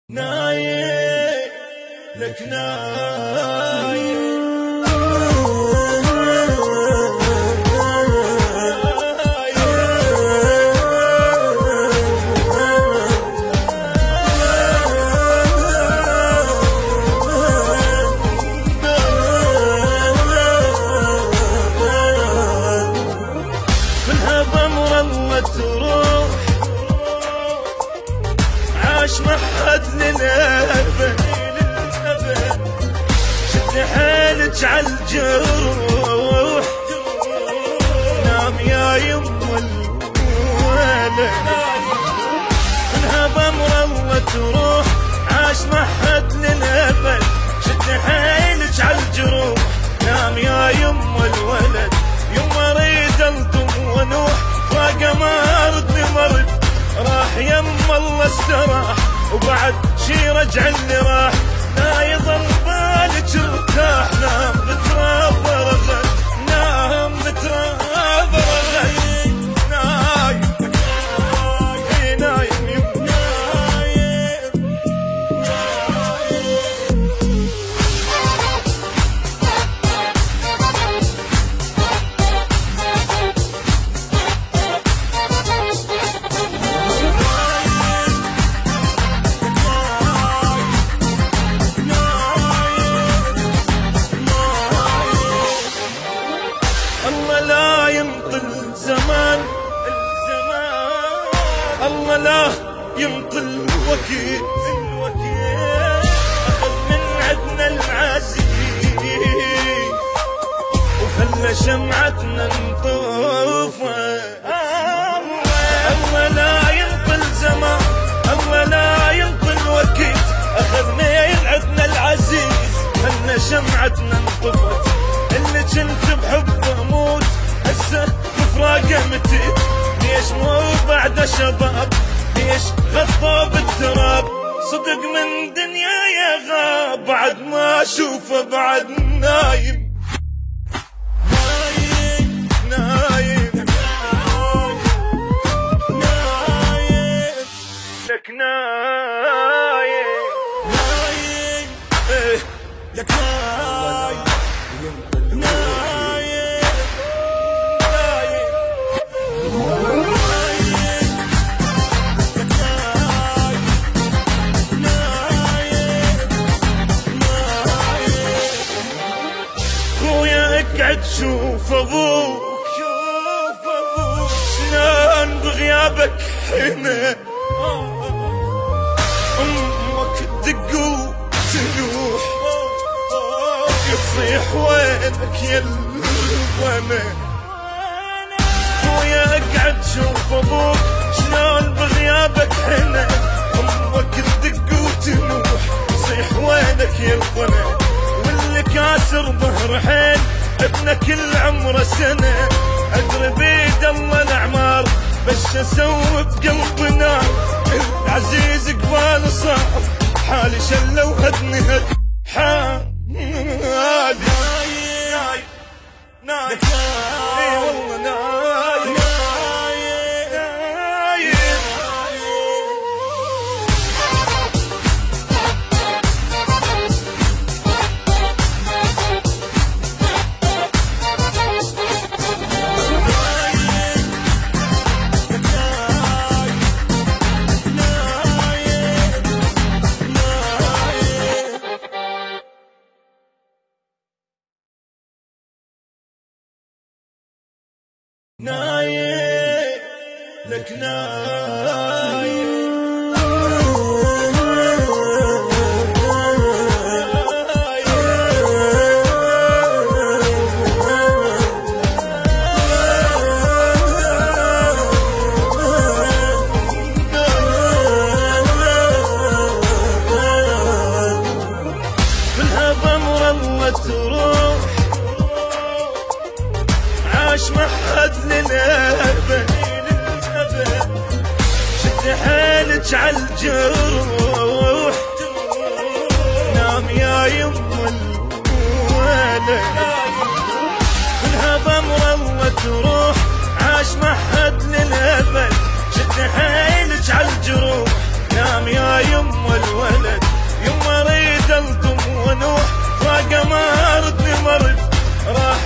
نايم لك نايم كلها ضمر الله تروح عاش محد للأبد شد حيلك عالجروح نام يا يما الولد كلها ضمر الله تروح عاش محد للأبد شد حيلك عالجروح نام يا يما الولد يما ريد الطم ونوح فاق ما ردني مرد راح يما الله استراح وبعد شي رجع اللي راح لا يظل بالك ارتاح نام بتراب رغد نام بتراب رغد نايم نايم يما الله لا يمطل الوكيل أخذ من عدنا العزيز وخلى شمعتنا نطوفه الله لا يمطل زمان الله لا يمطل وكيل أخذ من عدنا العزيز خلى شمعتنا نطفت اللي كنت بحبه اموت هسه بفراقه متيت ليش مو بعد شباب ليش غطى بالتراب صدق من دنيا يا غاب بعد ما اشوفه بعد نايم نايم نايم نايم لك نايم نايم لك نايم اقعد شوف ابوك شلون بغيابك حنا امك تدق وتنوح يصيح وينك يا الونا خويا اقعد شوف ابوك شلون بغيابك حنا امك تدق وتنوح يصيح وينك يا الونا واللي كاسر ظهر حيل ابنك كل عمره سنة أدري بيد الله الأعمار بس أسوي بقلب نار العزيز قبال صار حالي شلة وهدني هد حالي نايم نايم اي والله نايم نايم لك نايم كلها ضمر الله تروح عاش محد للأبد شد حيلك عالجروح نام يا يما الولد كلها ضمر الله تروح عاش محد للأبد شد حيلك عالجروح نام يا يما الولد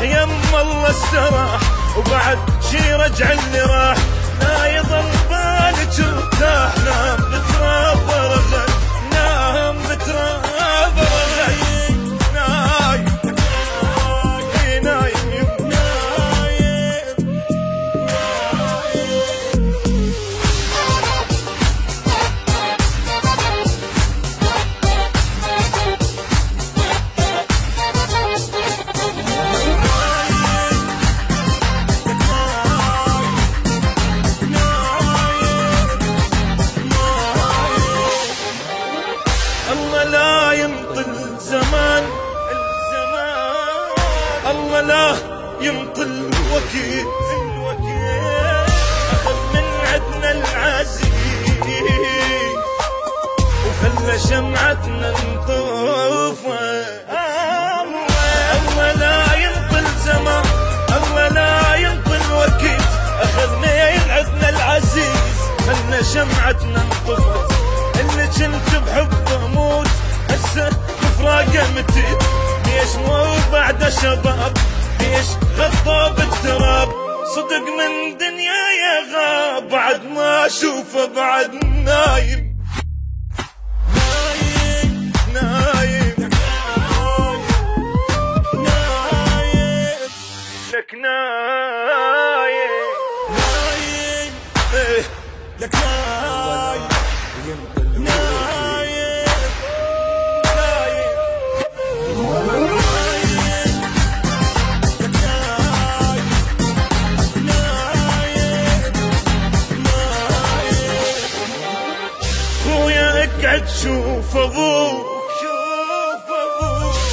يم الله استراح وبعد شي رجع اللي راح لا يظل بالك ارتاح نام بتراب رغد نام بتراب رغد نايم نايم الله لا ينطل زمان الله لا ينطل الوقت أخذ من عدنا العزيز وخلى شمعتنا نطفى الله لا ينطل زمان الله لا ينطل وقت أخذ من عدنا العزيز خلى شمعتنا انطفت اللي كنت بحبه موت هسه بفراقه متت ليش مو بعد شباب ليش غطى بالتراب صدق من دنيا يا غاب بعد ما اشوفه بعد نايم نايم لك نايم لك نايم اقعد شوف ابوك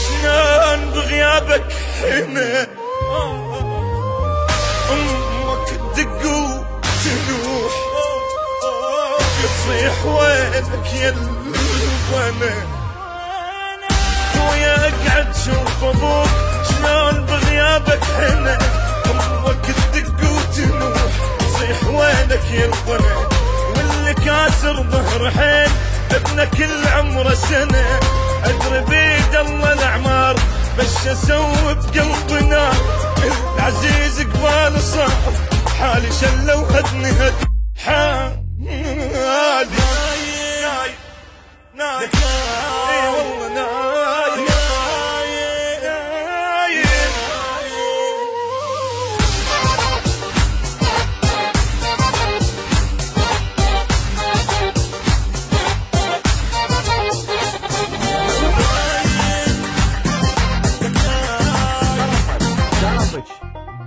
شلون بغيابك هنا امك تدق وتنوح يصيح وينك يا البنا خويا اقعد شوف ابوك شلون بغيابك هنا امك تدق وتنوح يصيح وينك يا البنا واللي كاسر ظهر حين ابنه كل عمره سنة أدري بيد الله الأعمار بش أسوي بقلبنا العزيز قبال صار حالي شلة وهدني هد حالي نايم نايم اي والله نايم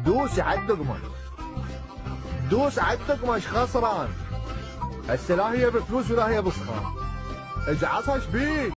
دوس عالدقمة دوس عالدقمة ايش خسران هسه لا هي بفلوس ولا هي بصخان اجعصها ايش بيك